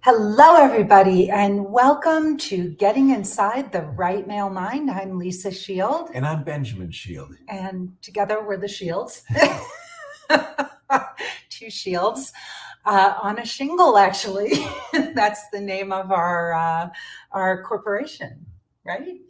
Hello, everybody, and welcome to Getting Inside the Right Male Mind. I'm Lisa Shield. And I'm Benjamin Shield. And together we're the Shields. Two shields on a shingle, actually. That's the name of our corporation, right?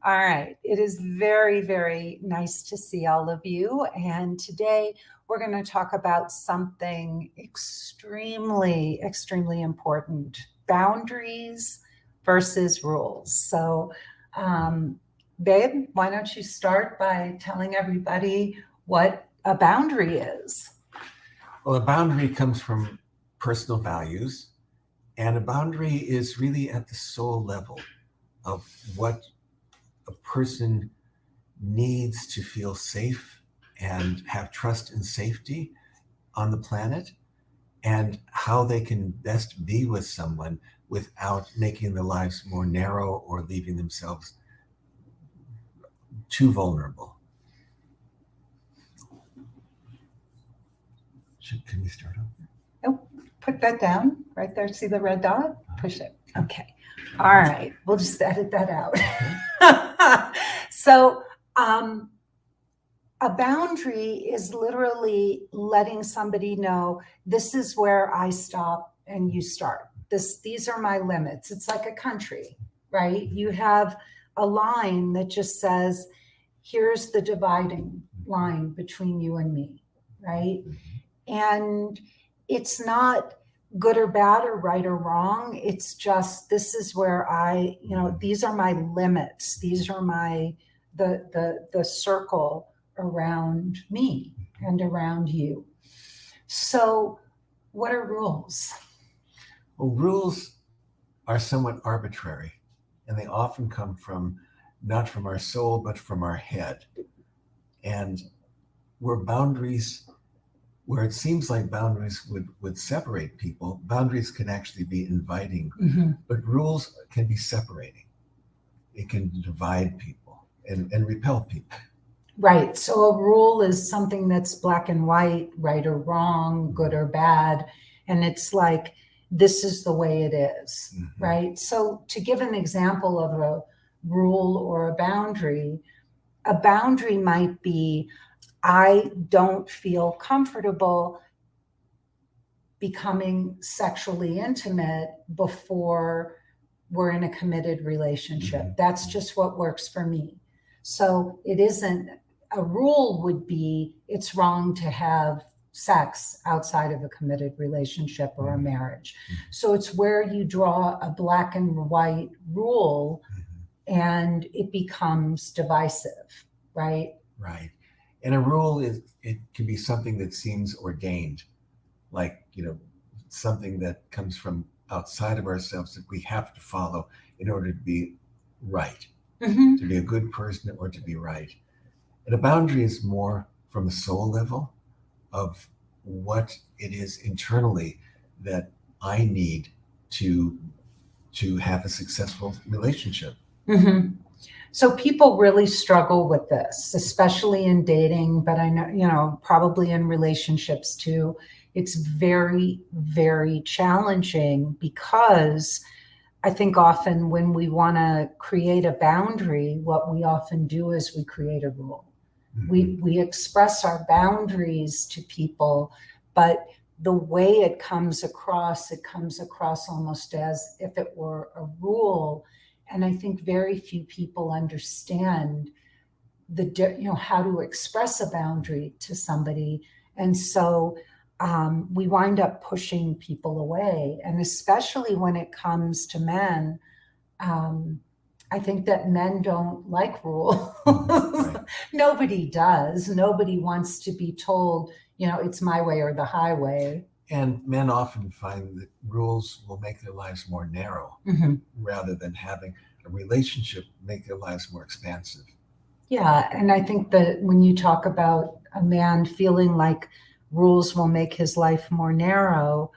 All right. It is very, very nice to see all of you. And today we're going to talk about something extremely, extremely important: boundaries versus rules. So, babe, why don't you start by telling everybody what a boundary is? Well, a boundary comes from personal values, and a boundary is really at the soul level of what a person needs to feel safe and have trust and safety on the planet, and how they can best be with someone without making their lives more narrow or leaving themselves too vulnerable. Can we start over? Oh, put that down right there. See the red dot? Push it. Okay. All right. We'll just edit that out. So, a boundary is literally letting somebody know, this is where I stop and you start. These are my limits. It's like a country, right? You have a line that just says, here's the dividing line between you and me, right? And it's not good or bad or right or wrong. It's just, this is where these are my limits. These are the circle around me and around you. So what are rules? Well, rules are somewhat arbitrary, and they often come from, not from our soul, but from our head. And where it seems like boundaries would separate people, boundaries can actually be inviting, but rules can be separating. It can divide people and repel people. Right. So a rule is something that's black and white, right or wrong, good or bad. And it's like, this is the way it is, right? So to give an example of a rule or a boundary might be, I don't feel comfortable becoming sexually intimate before we're in a committed relationship. That's just what works for me. So it isn't, a rule would be, it's wrong to have sex outside of a committed relationship or a marriage. So it's where you draw a black and white rule and it becomes divisive, right? Right. And a rule it can be something that seems ordained, like, something that comes from outside of ourselves that we have to follow in order to be right, to be a good person or to be right. And a boundary is more from the soul level of what it is internally that I need to have a successful relationship. So people really struggle with this, especially in dating, but I know, probably in relationships too. It's very, very challenging because I think often when we want to create a boundary, what we often do is we create a rule. We express our boundaries to people, but the way it comes across almost as if it were a rule. And I think very few people understand how to express a boundary to somebody. And so we wind up pushing people away. And especially when it comes to men, I think that men don't like rules. Right. Nobody does. Nobody wants to be told, it's my way or the highway. And men often find that rules will make their lives more narrow rather than having a relationship make their lives more expansive. Yeah. And I think that when you talk about a man feeling like rules will make his life more narrow,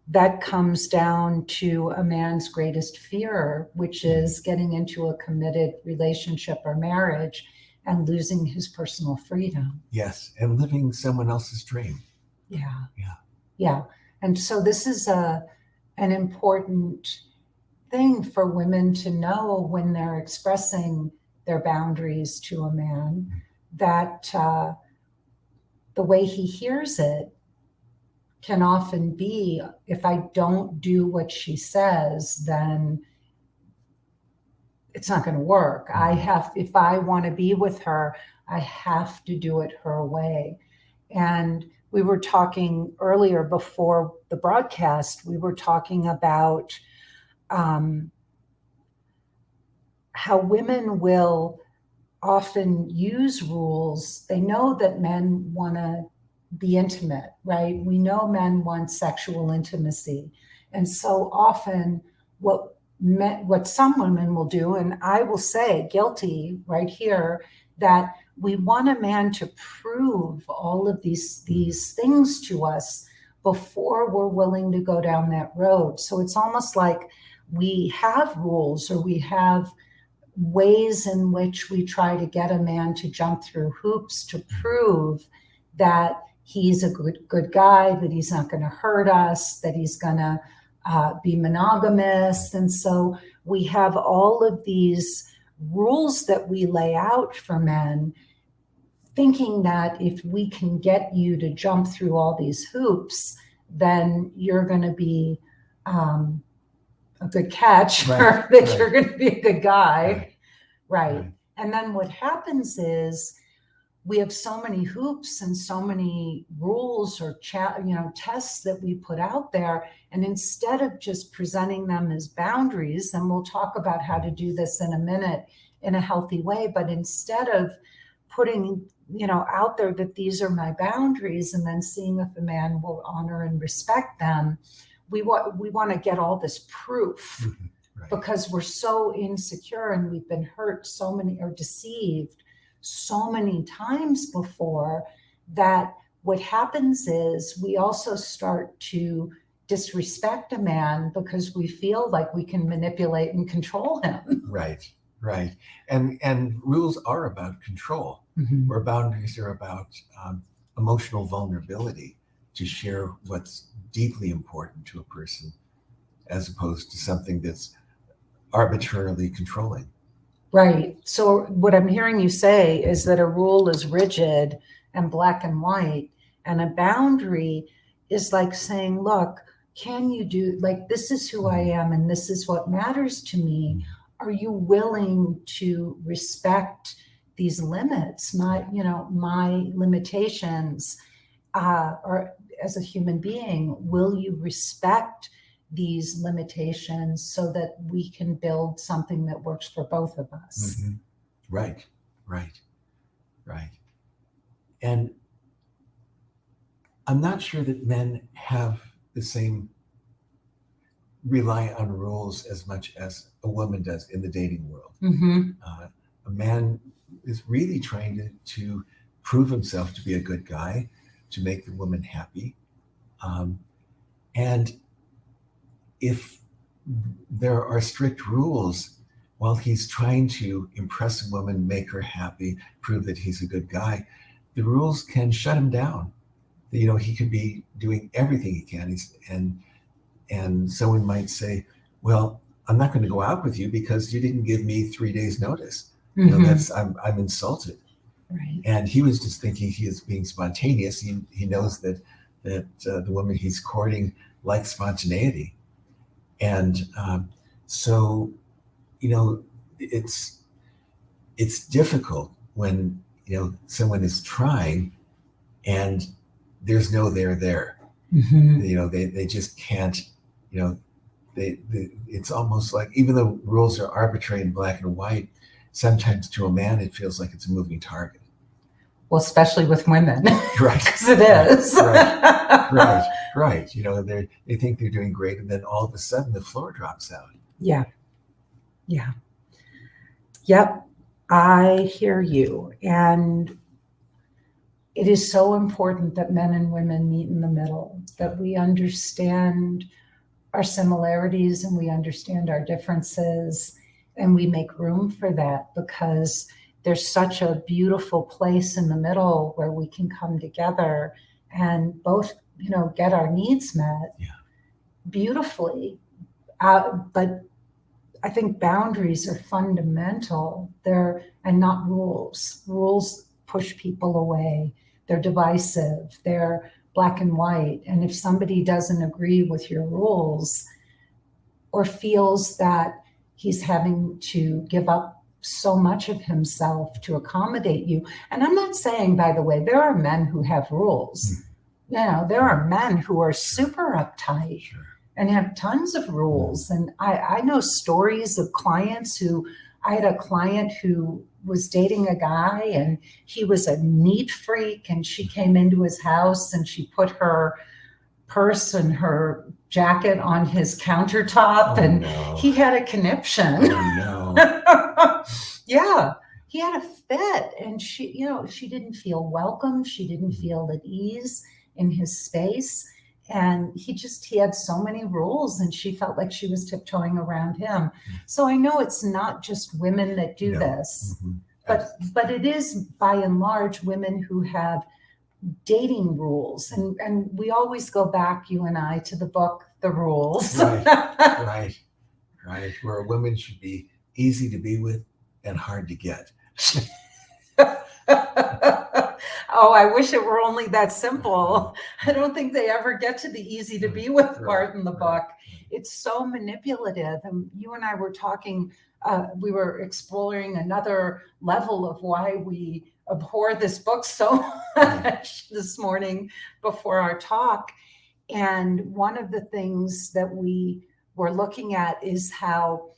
that comes down to a man's greatest fear, which is getting into a committed relationship or marriage and losing his personal freedom. Yes. And living someone else's dream. Yeah. And so this is a an important thing for women to know when they're expressing their boundaries to a man, that the way he hears it can often be, if I don't do what she says, then it's not going to work. If I want to be with her, I have to do it her way. And we were talking earlier before the broadcast, we were talking about how women will often use rules. They know that men want to be intimate, right? We know men want sexual intimacy. And so often what some women will do, and I will say guilty right here, that we want a man to prove all of these things to us before we're willing to go down that road. So it's almost like we have rules, or we have ways in which we try to get a man to jump through hoops to prove that he's a good guy, that he's not going to hurt us, that he's going to be monogamous. And so we have all of these rules that we lay out for men, thinking that if we can get you to jump through all these hoops, then you're going to be a good catch, or that you're going to be a good guy. Right. And then what happens is we have so many hoops and so many rules or tests that we put out there. And instead of just presenting them as boundaries, and we'll talk about how to do this in a minute in a healthy way, but instead of putting out there that these are my boundaries and then seeing if a man will honor and respect them, we want to get all this proof because we're so insecure and we've been hurt or deceived so many times before, that what happens is we also start to disrespect a man because we feel like we can manipulate and control him. Right. And rules are about control, where boundaries are about emotional vulnerability, to share what's deeply important to a person, as opposed to something that's arbitrarily controlling. Right. So what I'm hearing you say is that a rule is rigid and black and white, and a boundary is like saying, look, can you do, like, this is who I am and this is what matters to me. Are you willing to respect these limits, my limitations, or as a human being, will you respect these limitations so that we can build something that works for both of us? Right. And I'm not sure that men have the same rely on rules as much as a woman does in the dating world. A man is really trying to prove himself to be a good guy, to make the woman happy. And if there are strict rules, while he's trying to impress a woman, make her happy, prove that he's a good guy, the rules can shut him down. He could be doing everything he can. And someone might say, well, I'm not going to go out with you because you didn't give me 3 days notice. I'm insulted. Right. And he was just thinking he is being spontaneous. He knows that the woman he's courting likes spontaneity. And so it's difficult when someone is trying and there's no there. They just can't. It's almost like, even though rules are arbitrary and black and white, sometimes to a man it feels like it's a moving target. Well, especially with women, right? Because it is. Right. They think they're doing great, and then all of a sudden the floor drops out. Yeah. Yep. I hear you. And it is so important that men and women meet in the middle, that we understand our similarities and we understand our differences, and we make room for that, because there's such a beautiful place in the middle where we can come together and both, get our needs met. beautifully. But I think boundaries are fundamental. And not rules. Rules push people away. They're divisive. They're black and white. And if somebody doesn't agree with your rules or feels that he's having to give up so much of himself to accommodate you. And I'm not saying, by the way, there are men who have rules. There are men who are super uptight. Sure. And have tons of rules. And I know stories of clients I had a client who was dating a guy and he was a neat freak, and she came into his house and she put her purse and her jacket on his countertop, and he had a conniption. Oh, no. Yeah, he had a fit, and she didn't feel welcome. She didn't feel at ease in his space. And he had so many rules, and she felt like she was tiptoeing around him. So I know it's not just women that do this, but it is by and large women who have dating rules. And we always go back, you and I, to the book, The Rules. Right. Where women should be easy to be with and hard to get. Oh, I wish it were only that simple. I don't think they ever get to the easy to be with part in the book. It's so manipulative. And you and I were talking, we were exploring another level of why we abhor this book so much this morning before our talk. And one of the things that we were looking at is how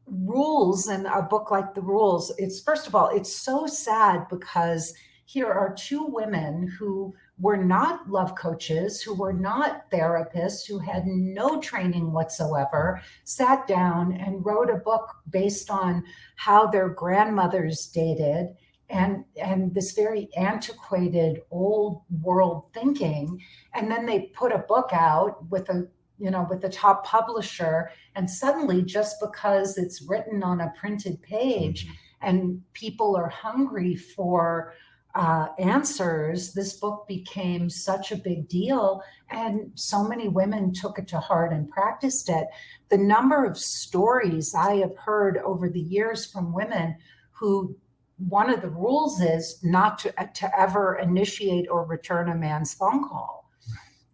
rules, and a book like The Rules, first of all, it's so sad because here are two women who were not love coaches, who were not therapists, who had no training whatsoever, sat down and wrote a book based on how their grandmothers dated, and this very antiquated old world thinking. And then they put a book out with the top publisher, and suddenly, just because it's written on a printed page and people are hungry for answers, this book became such a big deal, and so many women took it to heart and practiced it. The number of stories I have heard over the years from women who one of the rules is not to ever initiate or return a man's phone call.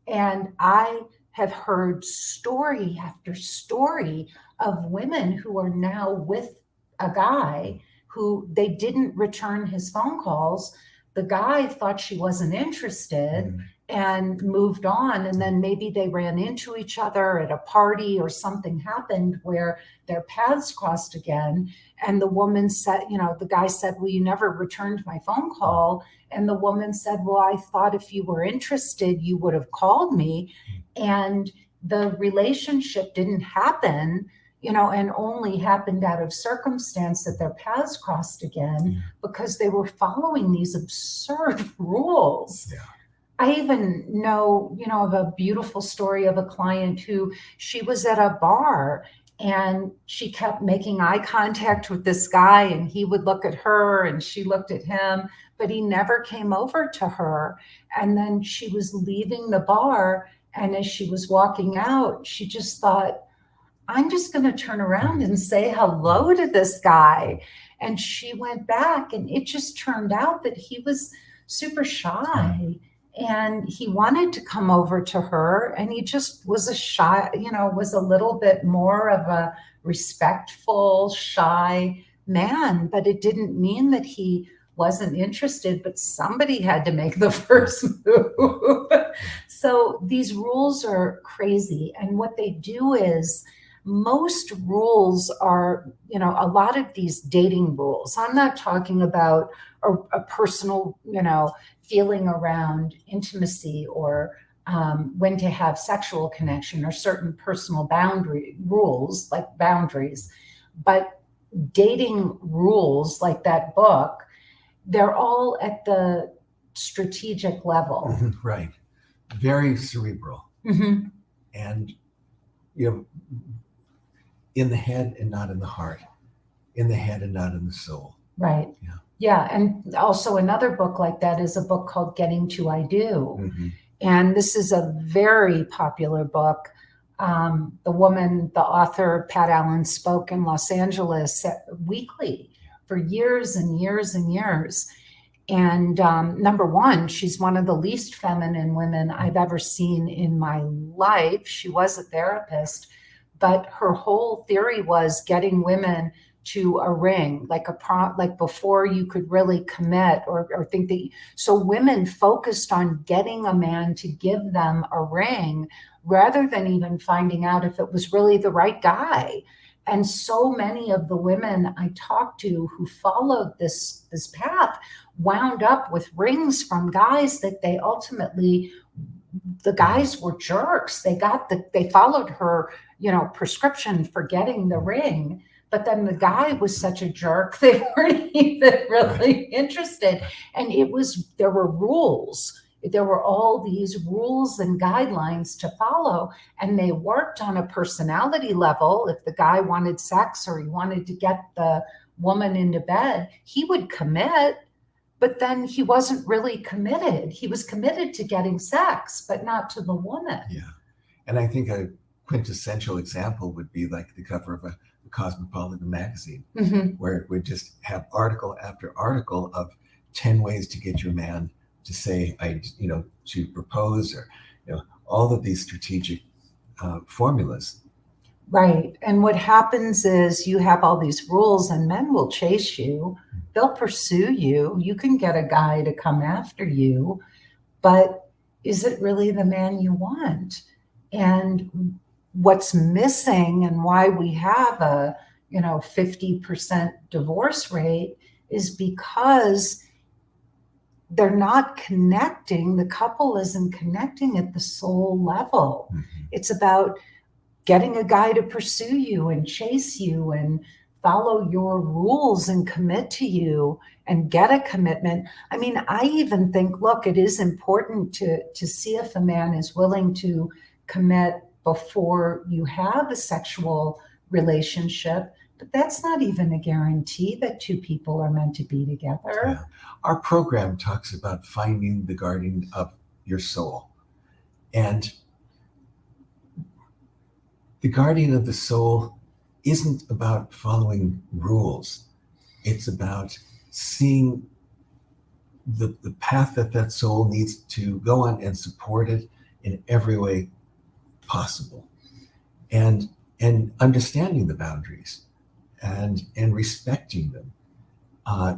And I have heard story after story of women who are now with a guy who they didn't return his phone calls. The guy thought she wasn't interested and moved on. And then maybe they ran into each other at a party or something happened where their paths crossed again. And the woman said, the guy said, well, you never returned my phone call. And the woman said, well, I thought if you were interested, you would have called me. And the relationship didn't happen, and only happened out of circumstance that their paths crossed again because they were following these absurd rules. Yeah. I even know, of a beautiful story of a client who she was at a bar and she kept making eye contact with this guy, and he would look at her and she looked at him, but he never came over to her. And then she was leaving the bar, and as she was walking out, she just thought, I'm just going to turn around and say hello to this guy. And she went back, and it just turned out that he was super shy. And he wanted to come over to her, and he just was was a little bit more of a respectful, shy man. But it didn't mean that he wasn't interested, but somebody had to make the first move. So these rules are crazy. And what they do is, most rules are, a lot of these dating rules. I'm not talking about a personal, feeling around intimacy or when to have sexual connection or certain personal rules like boundaries. But dating rules like that book, they're all at the strategic level. Right. Very cerebral. And, in the head and not in the heart, in the head and not in the soul. Right. Yeah. And also another book like that is a book called Getting to I Do. And this is a very popular book The woman, the author, Pat Allen, spoke in Los Angeles weekly for years and years and years. And number one, she's one of the least feminine women I've ever seen in my life. She was a therapist, but her whole theory was getting women to a ring, like like before you could really commit or think that. So women focused on getting a man to give them a ring rather than even finding out if it was really the right guy. And so many of the women I talked to who followed this path wound up with rings from guys that they ultimately, the guys were jerks. They followed her, prescription for getting the ring. But then the guy was such a jerk, they weren't even really interested. And there were rules. There were all these rules and guidelines to follow, and they worked on a personality level. If the guy wanted sex or he wanted to get the woman into bed, he would commit, but then he wasn't really committed. He was committed to getting sex, but not to the woman. Yeah. And I think a quintessential example would be like the cover of a Cosmopolitan magazine, where it would just have article after article of 10 ways to get your man to say, to propose, or, all of these strategic formulas. Right. And what happens is you have all these rules and men will chase you. They'll pursue you. You can get a guy to come after you, but is it really the man you want? And what's missing and why we have a 50% divorce rate is because they're not connecting. The couple isn't connecting at the soul level. It's about getting a guy to pursue you and chase you and follow your rules and commit to you and get a commitment. I mean, I even think, look, it is important to see if a man is willing to commit before you have a sexual relationship, but that's not even a guarantee that two people are meant to be together. Yeah. Our program talks about finding the guardian of your soul. And the guardian of the soul isn't about following rules. It's about seeing the path that soul needs to go on and support it in every way possible, and understanding the boundaries and respecting them,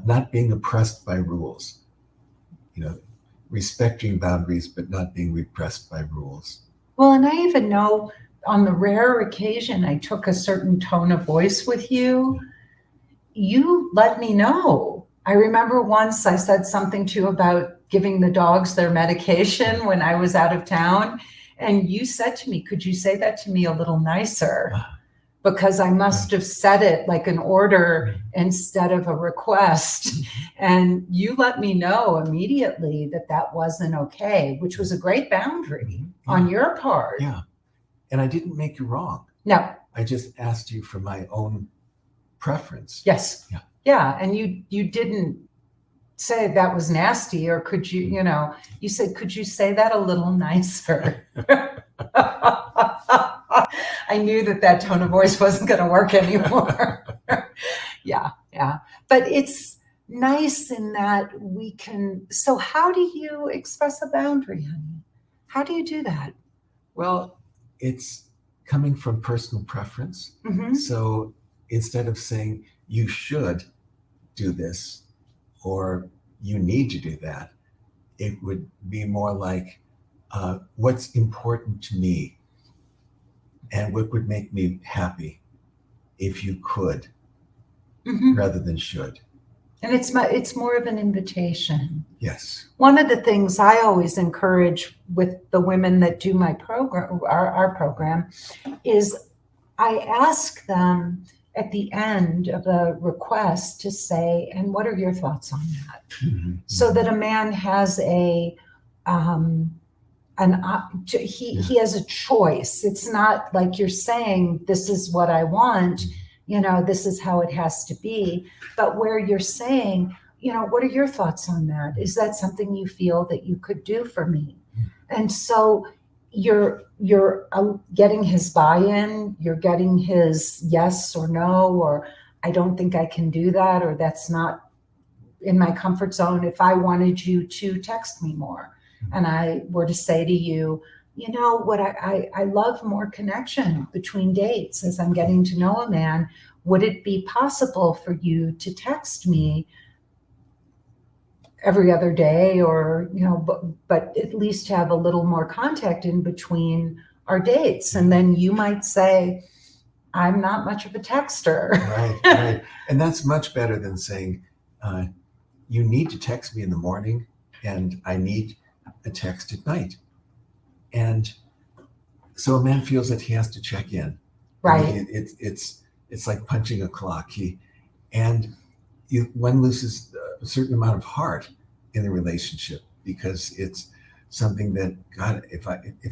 not being oppressed by rules, respecting boundaries but not being repressed by rules. Well, and I even know on the rare occasion I took a certain tone of voice with you, you let me know. I remember once I said something to you about giving the dogs their medication when I was out of town. And you said to me, could you say that to me a little nicer? Because I must have said it like an order instead of a request. And you let me know immediately that wasn't okay, which was a great boundary on your part. Yeah. And I didn't make you wrong. No. I just asked you for my own preference. Yes. Yeah. Yeah. And you didn't say that was nasty, or could you, you said, could you say that a little nicer? I knew that tone of voice wasn't going to work anymore. Yeah. But it's nice in that we can. So how do you express a boundary, honey? How do you do that? Well, it's coming from personal preference. So instead of saying you should do this, or you need to do that, it would be more like, what's important to me and what would make me happy if you could, rather than should. And it's more of an invitation. Yes. One of the things I always encourage with the women that do my program, our program, is I ask them at the end of a request to say, and what are your thoughts on that? So that a man has he has a choice. It's not like you're saying, this is what I want, this is how it has to be, but where you're saying, what are your thoughts on that? Is that something you feel that you could do for me? And so you're getting his buy-in, you're getting his yes or no, or I don't think I can do that, or that's not in my comfort zone. If I wanted you to text me more and I were to say to you, you know what, I love more connection between dates as I'm getting to know a man. Would it be possible for you to text me every other day, or, but at least have a little more contact in between our dates? And then you might say, I'm not much of a texter. Right. And that's much better than saying, you need to text me in the morning and I need a text at night. And so a man feels that he has to check in. Right. It's like punching a clock. One loses a certain amount of heart in the relationship because it's something that, God, if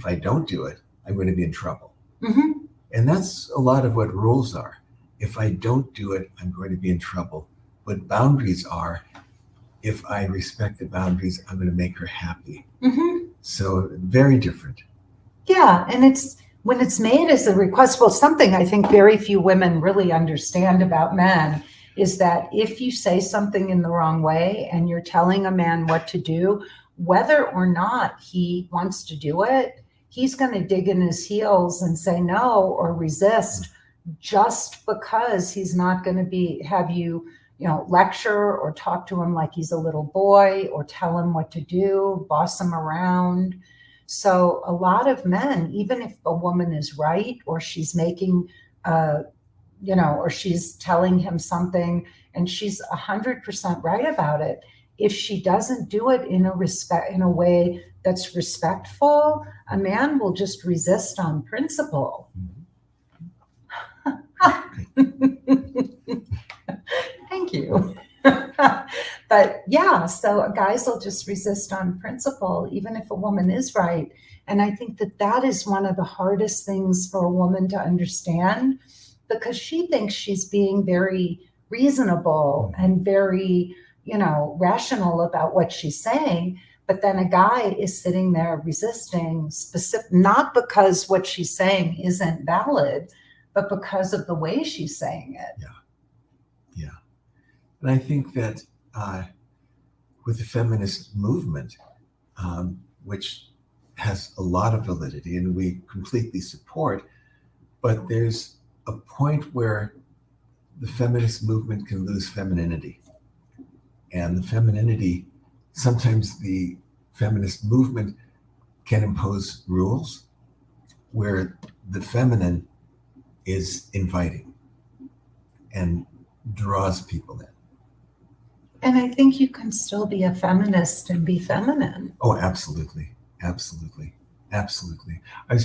I don't do it, I'm going to be in trouble. Mm-hmm. And that's a lot of what rules are. If I don't do it, I'm going to be in trouble. What boundaries are, if I respect the boundaries, I'm going to make her happy. Mm-hmm. So very different. Yeah, and when it's made as a request, well, something I think very few women really understand about men is that if you say something in the wrong way and you're telling a man what to do, whether or not he wants to do it, he's going to dig in his heels and say no or resist, just because he's not going to have you lecture or talk to him like he's a little boy, or tell him what to do, boss him around. So a lot of men, even if a woman is right, or she's making, or she's telling him something and she's 100% right about it, if she doesn't do it in a way that's respectful, a man will just resist on principle. Thank you. But yeah, so guys will just resist on principle, even if a woman is right. And I think that is one of the hardest things for a woman to understand, because she thinks she's being very reasonable and very, rational about what she's saying. But then a guy is sitting there resisting, not because what she's saying isn't valid, but because of the way she's saying it. Yeah. And I think that with the feminist movement, which has a lot of validity and we completely support, but there's a point where the feminist movement can lose femininity. And the femininity, sometimes the feminist movement can impose rules where the feminine is inviting and draws people in. And I think you can still be a feminist and be feminine. Oh, absolutely. I was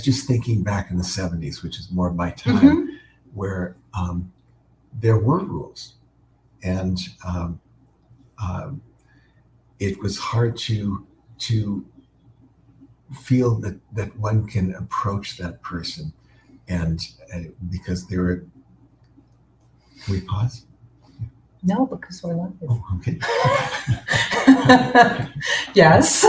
just thinking back in the 70s, which is more my time, mm-hmm. where there were rules. And it was hard to feel that one can approach that person. And because there were... Can we pause? No, because we're live. Oh, okay. Yes.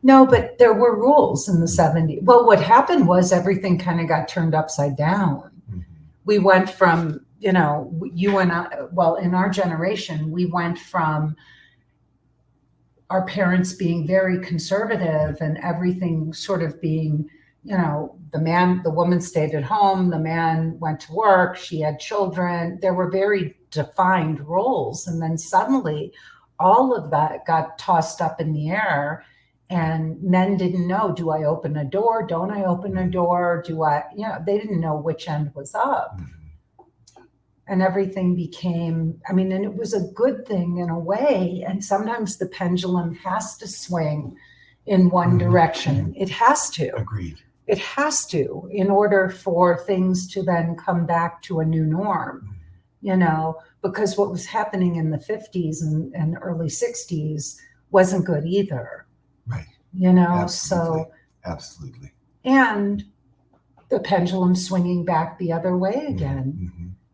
No, but there were rules in the 70s. Well, what happened was everything kind of got turned upside down. Mm-hmm. We went from, you and I, well, in our generation, we went from our parents being very conservative and everything sort of being, the woman stayed at home, the man went to work, she had children. There were very defined roles. And then suddenly all of that got tossed up in the air, and men didn't know, do I open a door? Don't I open a door? They didn't know which end was up. And everything became, and it was a good thing in a way. And sometimes the pendulum has to swing in one direction. It has to. Agreed. It has to, in order for things to then come back to a new norm, because what was happening in the 50s and early 60s wasn't good either. Right. Absolutely. Absolutely. And the pendulum swinging back the other way again.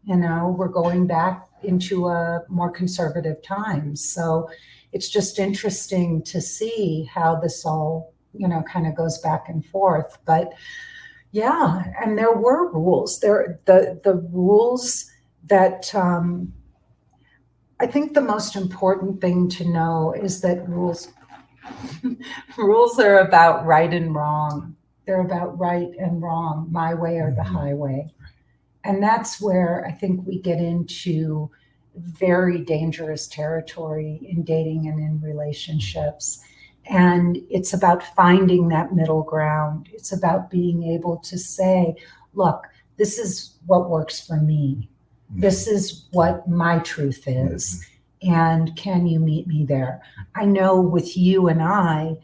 Mm-hmm. We're going back into a more conservative time. So it's just interesting to see how this all kind of goes back and forth. But yeah, and there were rules. The rules that I think the most important thing to know is that rules are about right and wrong. They're about right and wrong, my way or the highway. And that's where I think we get into very dangerous territory in dating and in relationships. And it's about finding that middle ground. It's about being able to say, look, this is what works for me. This is what my truth is. And can you meet me there? I know with you and I,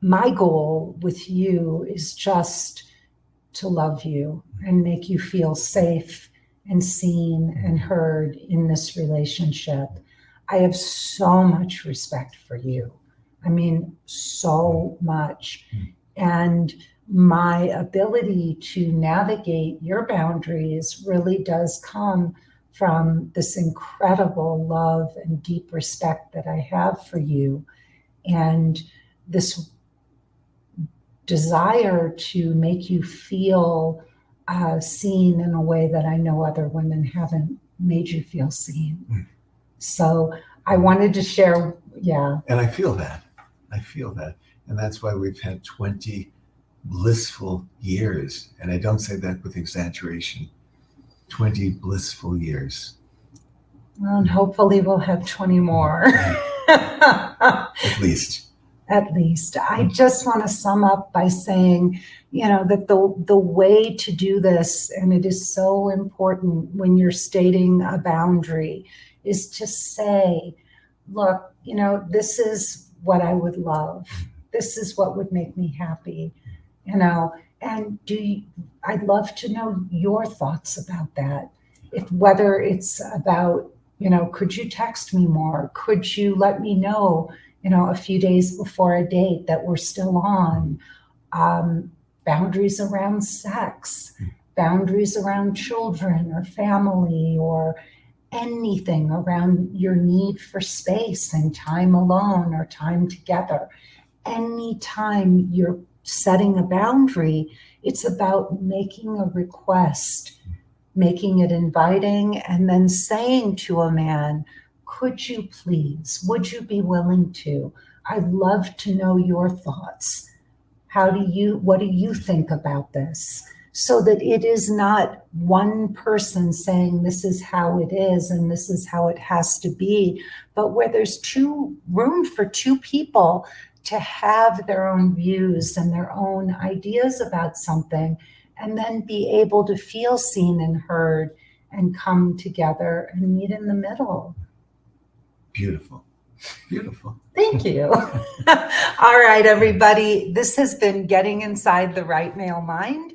my goal with you is just to love you and make you feel safe and seen and heard in this relationship. I have so much respect for you. I mean, so much. And my ability to navigate your boundaries really does come from this incredible love and deep respect that I have for you, and this desire to make you feel seen in a way that I know other women haven't made you feel seen. So I wanted to share, yeah. And I feel that. And that's why we've had 20 blissful years. And I don't say that with exaggeration. 20 blissful years. Well, and hopefully we'll have 20 more. At least. At least. I just want to sum up by saying, that the way to do this, and it is so important when you're stating a boundary, is to say, look, this is what I would love. This is what would make me happy, and I'd love to know your thoughts about that. Whether it's about, could you text me more? Could you let me know, a few days before a date that we're still on? Boundaries around sex, boundaries around children or family, or anything around your need for space and time alone or time together. Anytime you're setting a boundary, it's about making a request, making it inviting, and then saying to a man, could you please, would you be willing to? I'd love to know your thoughts. What do you think about this? So that it is not one person saying this is how it is and this is how it has to be, but where there's room for two people to have their own views and their own ideas about something, and then be able to feel seen and heard and come together and meet in the middle. Beautiful. Thank you. All right, everybody. This has been Getting Inside the Right Male Mind.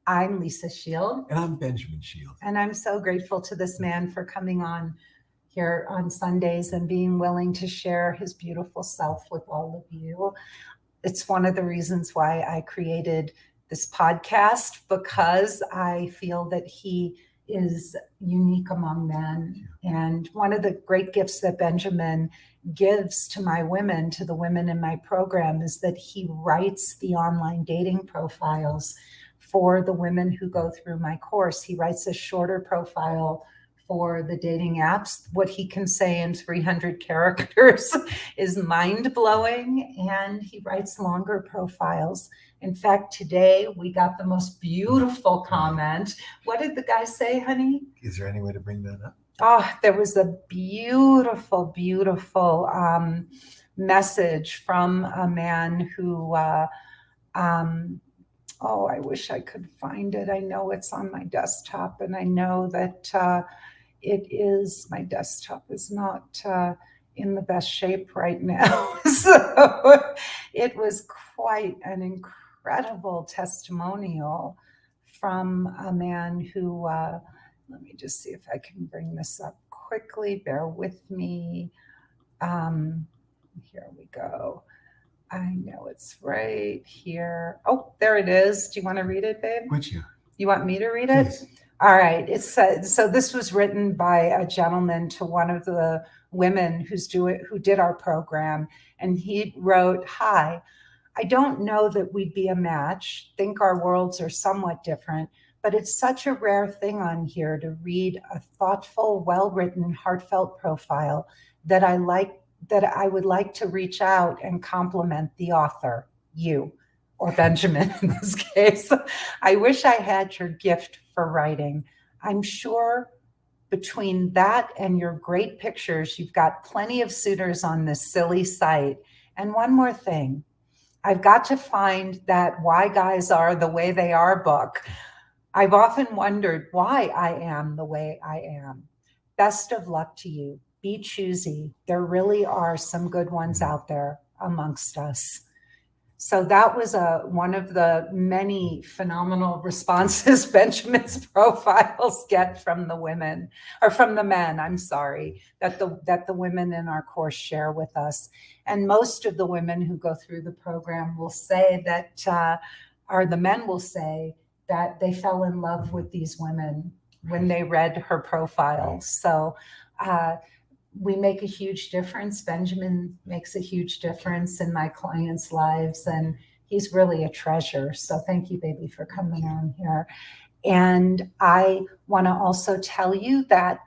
I'm Lisa Shield. And I'm Benjamin Shield. And I'm so grateful to this man for coming on here on Sundays and being willing to share his beautiful self with all of you. It's one of the reasons why I created this podcast, because I feel that he is unique among men. And one of the great gifts that Benjamin gives to my women, to the women in my program, is that he writes the online dating profiles for the women who go through my course. He writes a shorter profile for the dating apps. What he can say in 300 characters is mind-blowing, and he writes longer profiles. In fact, today we got the most beautiful comment. What did the guy say, honey? Is there any way to bring that up? Oh, there was a beautiful, beautiful message from a man who, I wish I could find it. I know it's on my desktop, and I know that my desktop is not in the best shape right now. So it was quite an incredible testimonial from a man who, let me just see if I can bring this up quickly. Bear with me. Here we go. I know it's right here. Oh, there it is. Do you want to read it, babe? Would you? You want me to read it? Please. All right. So this was written by a gentleman to one of the women who did our program, and he wrote, "Hi, I don't know that we'd be a match. Think our worlds are somewhat different, but it's such a rare thing on here to read a thoughtful, well-written, heartfelt profile that I would like to reach out and compliment the author, you, or Benjamin in this case. I wish I had your gift for writing. I'm sure between that and your great pictures, you've got plenty of suitors on this silly site. And one more thing, I've got to find that Why Guys Are the Way They Are book. I've often wondered why I am the way I am. Best of luck to you. Be choosy. There really are some good ones out there amongst us." So that was one of the many phenomenal responses Benjamin's profiles get from the women, or from the men, I'm sorry, that the women in our course share with us. And most of the women who go through the program will say that, or the men will say that they fell in love with these women when they read her profiles. So we make a huge difference. Benjamin makes a huge difference in my clients' lives, and he's really a treasure. So thank you, baby, for coming on here. And I want to also tell you that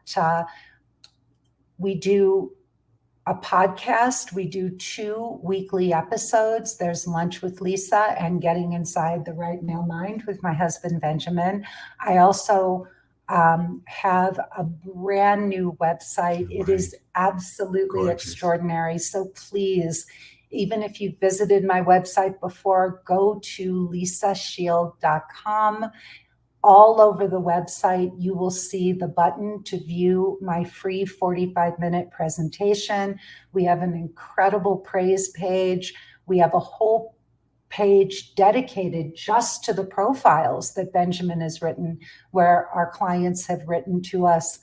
we do a podcast. We do 2 weekly episodes. There's Lunch with Lisa and Getting Inside the Right Male Mind with my husband, Benjamin. I also have a brand new website. It is absolutely extraordinary. So please, even if you've visited my website before, go to lisashield.com. All over the website, you will see the button to view my free 45-minute presentation. We have an incredible praise page. We have a whole page dedicated just to the profiles that Benjamin has written, where our clients have written to us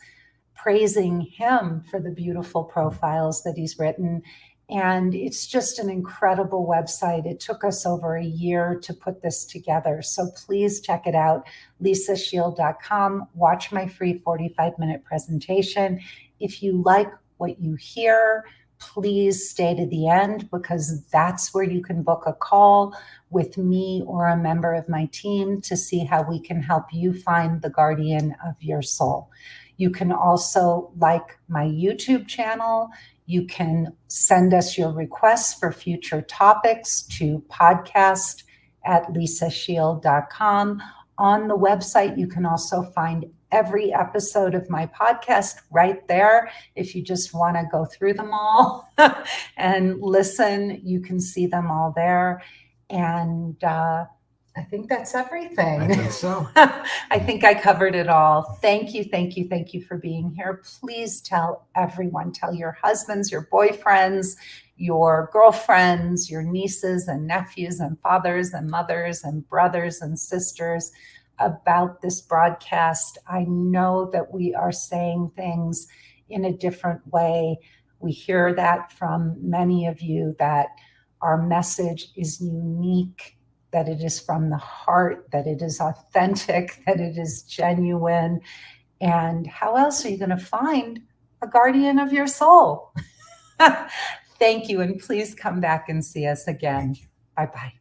praising him for the beautiful profiles that he's written. And it's just an incredible website. It took us over a year to put this together. So please check it out, lisashield.com. Watch my free 45-minute presentation. If you like what you hear, please stay to the end, because that's where you can book a call with me or a member of my team to see how we can help you find the guardian of your soul. You can also like my YouTube channel. You can send us your requests for future topics to podcast@lisashield.com. On the website, you can also find every episode of my podcast right there. If you just want to go through them all and listen, you can see them all there. And I think that's everything. I think so. I think I covered it all. Thank you, thank you, thank you for being here. Please tell everyone, tell your husbands, your boyfriends, your girlfriends, your nieces and nephews and fathers and mothers and brothers and sisters about this broadcast. I know that we are saying things in a different way. We hear that from many of you, that our message is unique, that it is from the heart, that it is authentic, that it is genuine. And how else are you going to find a guardian of your soul? Thank you. And please come back and see us again. Bye-bye.